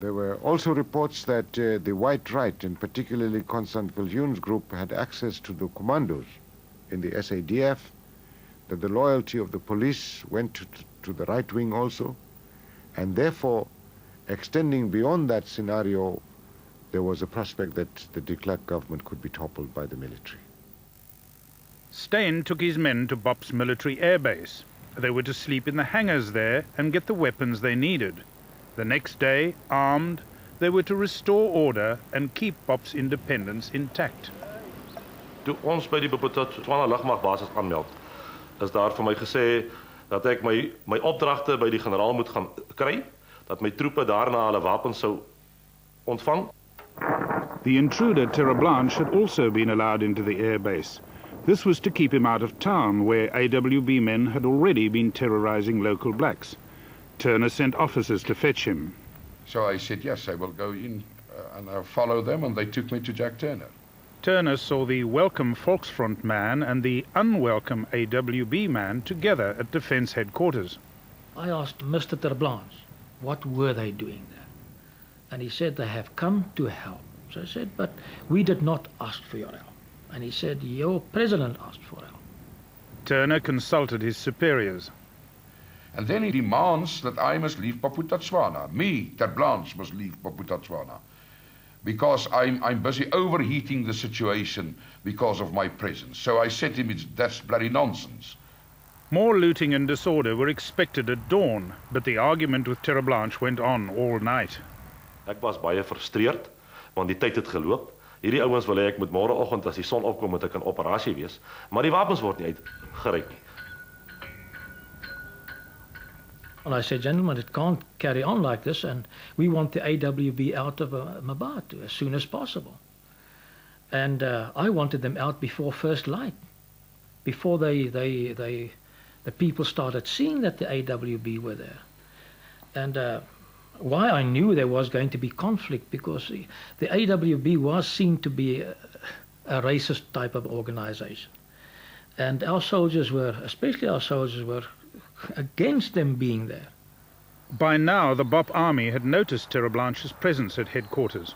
There were also reports that the white right, and particularly Constant Viljoen's group, had access to the commandos in the SADF, that the loyalty of the police went to the right wing also, and therefore, extending beyond that scenario, there was a prospect that the de Klerk government could be toppled by the military. Steyn took his men to Bop's military airbase. They were to sleep in the hangars there and get the weapons they needed. The next day, armed, they were to restore order and keep Bop's independence intact. Toe ons by die Bophuthatswana lugmagbasis aanmeld, is daar vir my gesê dat ek my opdragte by die generaal moet gaan kry, dat my troepe daarna hulle wapens sou ontvang. The intruder Terreblanche had also been allowed into the airbase. This was to keep him out of town, where AWB men had already been terrorizing local blacks. Turner sent officers to fetch him. So I said, yes, I will go in and I'll follow them, and they took me to Jack Turner. Turner saw the welcome Volksfront man and the unwelcome AWB man together at Defence Headquarters. I asked Mr. Terreblanche, what were they doing there? And he said, they have come to help. So I said, but we did not ask for your help. And he said, your president asked for help. Turner consulted his superiors. And then he demands that I must leave Bophuthatswana. Me, Terreblanche, must leave Bophuthatswana. Because I'm busy overheating the situation because of my presence. So I said to him, that's bloody nonsense. More looting and disorder were expected at dawn, but the argument with Terreblanche went on all night. Ek was baie frustreerd, want die tyd het geloop. Hierdie ouens wil hê ek moet môreoggend as die son opkom moet ek in operasie wees, maar die wapens word nie uitgereik nie. Well, I said, gentlemen, it can't carry on like this, and we want the AWB out of Mabatu as soon as possible. And I wanted them out before first light, before the people started seeing that the AWB were there. And why I knew there was going to be conflict, because the AWB was seen to be a racist type of organization. And our soldiers were, especially our soldiers, were against them being there. By now, the Bop army had noticed Terreblanche's presence at headquarters.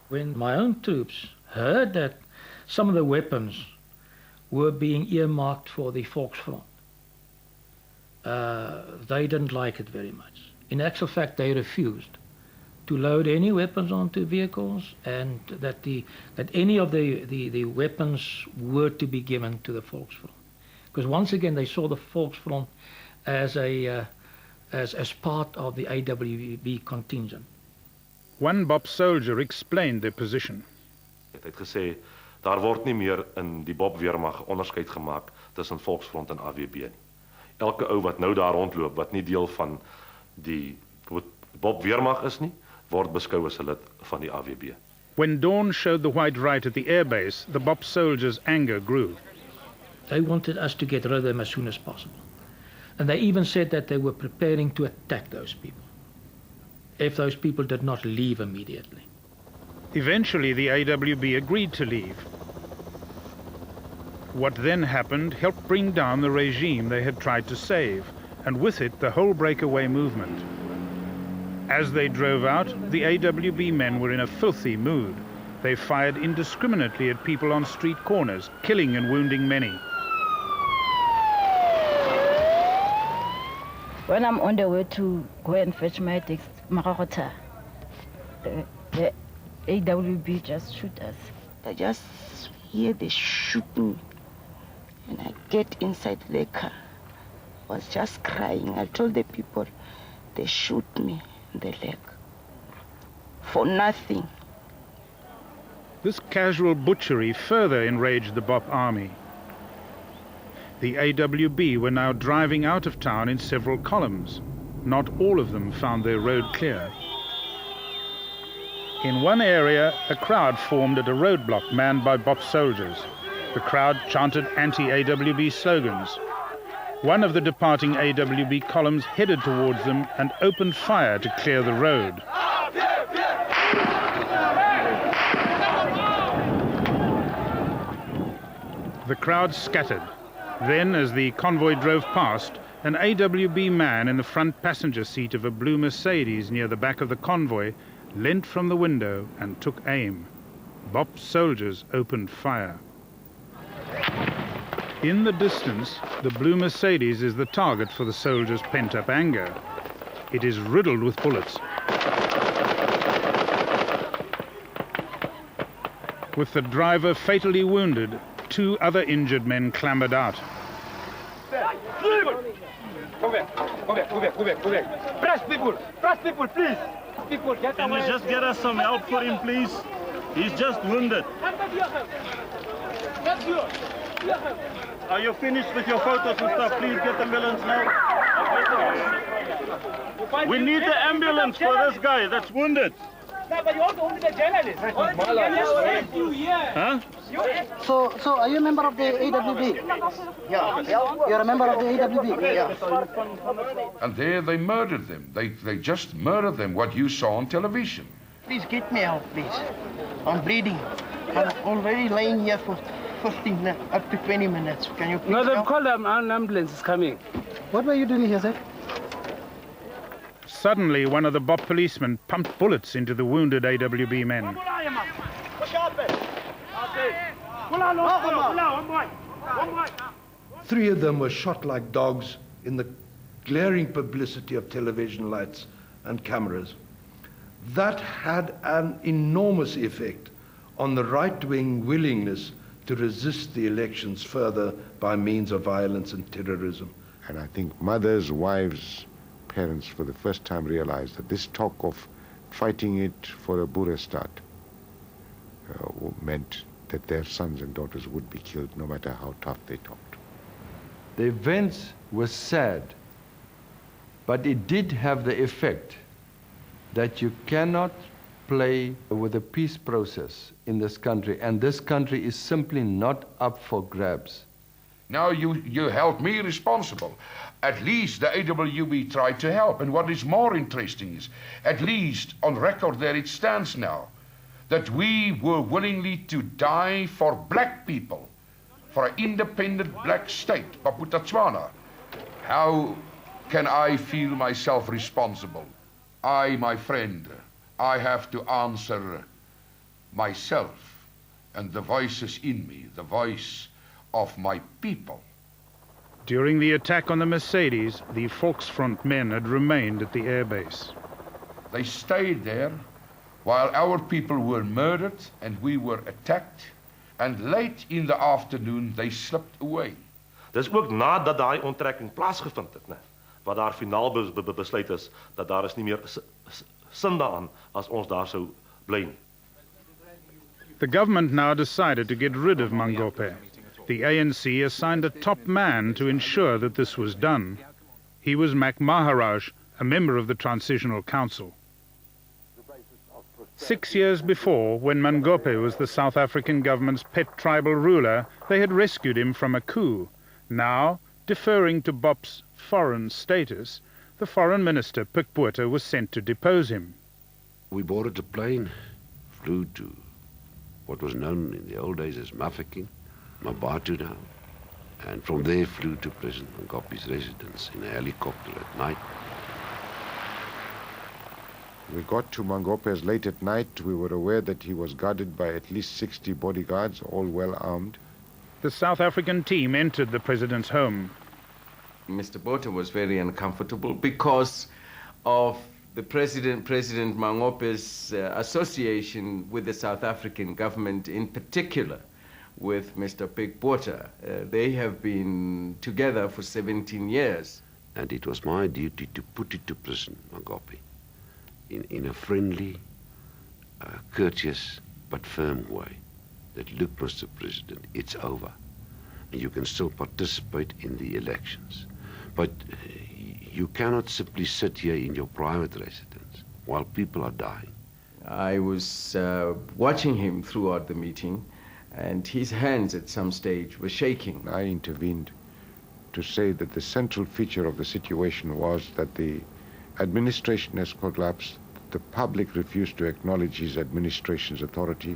When my own troops heard that some of the weapons were being earmarked for the Volksfront, they didn't like it very much. In actual fact, they refused to load any weapons onto vehicles, and that any of the weapons were to be given to the Volksfront. Because once again, they saw the Volksfront as part of the AWB contingent. One Bop soldier explained their position. Hy het gesê daar word nie meer in die Bop weermag onderskeid gemaak tussen Volksfront en AWB nie. Elke ou wat nou daar rondloop wat nie deel van die Bop weermag is nie, word beskou as 'n lid van die AWB. When dawn showed the white right at the airbase, the Bop soldiers' anger grew. They wanted us to get rid of them as soon as possible. And they even said that they were preparing to attack those people if those people did not leave immediately. Eventually, the AWB agreed to leave. What then happened helped bring down the regime they had tried to save, and with it the whole breakaway movement. As they drove out, the AWB men were in a filthy mood. They fired indiscriminately at people on street corners, killing and wounding many. When I'm on the way to go and fetch my text, Maragota, the AWB just shoot us. I just hear they shoot me, and I get inside the car. I was just crying. I told the people, they shoot me in the leg for nothing. This casual butchery further enraged the Bop army. The AWB were now driving out of town in several columns. Not all of them found their road clear. In one area, a crowd formed at a roadblock manned by Bop soldiers. The crowd chanted anti-AWB slogans. One of the departing AWB columns headed towards them and opened fire to clear the road. The crowd scattered. Then, as the convoy drove past, an AWB man in the front passenger seat of a blue Mercedes near the back of the convoy leant from the window and took aim. BOP's soldiers opened fire. In the distance, the blue Mercedes is the target for the soldiers' pent-up anger. It is riddled with bullets. With the driver fatally wounded, 2 other injured men clambered out. Go back. Press people, please. People, get away. Can you just get us some help for him, please? He's just wounded. Are you finished with your photos and stuff? Please get the ambulance now. We need the ambulance for this guy that's wounded. No, but you also only the journalist. Huh? So are you a member of the AWB? Yeah. You're a member of the AWB? Yeah. And there they murdered them. They just murdered them, what you saw on television. Please get me out, please. I'm bleeding. I'm already laying here for 15 minutes, up to 20 minutes. Can you please No, they've help? called an ambulance is coming. What were you doing here, sir? Suddenly, one of the BOP policemen pumped bullets into the wounded AWB men. 3 of them were shot like dogs in the glaring publicity of television lights and cameras. That had an enormous effect on the right-wing willingness to resist the elections further by means of violence and terrorism. And I think mothers, wives, parents for the first time realized that this talk of fighting it for a Boer start meant that their sons and daughters would be killed no matter how tough they talked. The events were sad, but it did have the effect that you cannot play with the peace process in this country, and this country is simply not up for grabs. Now you held me responsible. At least the AWB tried to help. And what is more interesting is, at least on record there it stands now, that we were willingly to die for black people, for an independent black state, Botswana. How can I feel myself responsible? I, my friend, I have to answer myself and the voices in me, the voice of my people. During the attack on the Mercedes, the Volksfront men had remained at the airbase. They stayed there while our people were murdered and we were attacked, and late in the afternoon they slipped away. Dis ook nadat daai onttrekking plaasgevind het, né? Wat daar finaal besluit is dat daar is nie meer sin daaraan as ons daar sou bly nie. The government now decided to get rid of Mangope. The ANC assigned a top man to ensure that this was done. He was Mac Maharaj, a member of the Transitional Council. 6 years before, when Mangope was the South African government's pet tribal ruler, they had rescued him from a coup. Now, deferring to BOP's foreign status, the foreign minister, Pik Botha, was sent to depose him. We boarded a plane, flew to what was known in the old days as Mafeking, Mabatu now, and from there flew to President Mangope's residence in a helicopter at night. We got to Mangope's late at night. We were aware that he was guarded by at least 60 bodyguards, all well armed. The South African team entered the president's home. Mr. Botha was very uncomfortable because of the President Mangope's association with the South African government, in particular with Mr. Pik Botha. They have been together for 17 years. And it was my duty to put it to President Mangope in a friendly, courteous, but firm way. That, look, Mr. President, it's over. And you can still participate in the elections. But you cannot simply sit here in your private residence while people are dying. I was watching him throughout the meeting, and his hands at some stage were shaking. I intervened to say that the central feature of the situation was that the administration has collapsed. The public refused to acknowledge his administration's authority.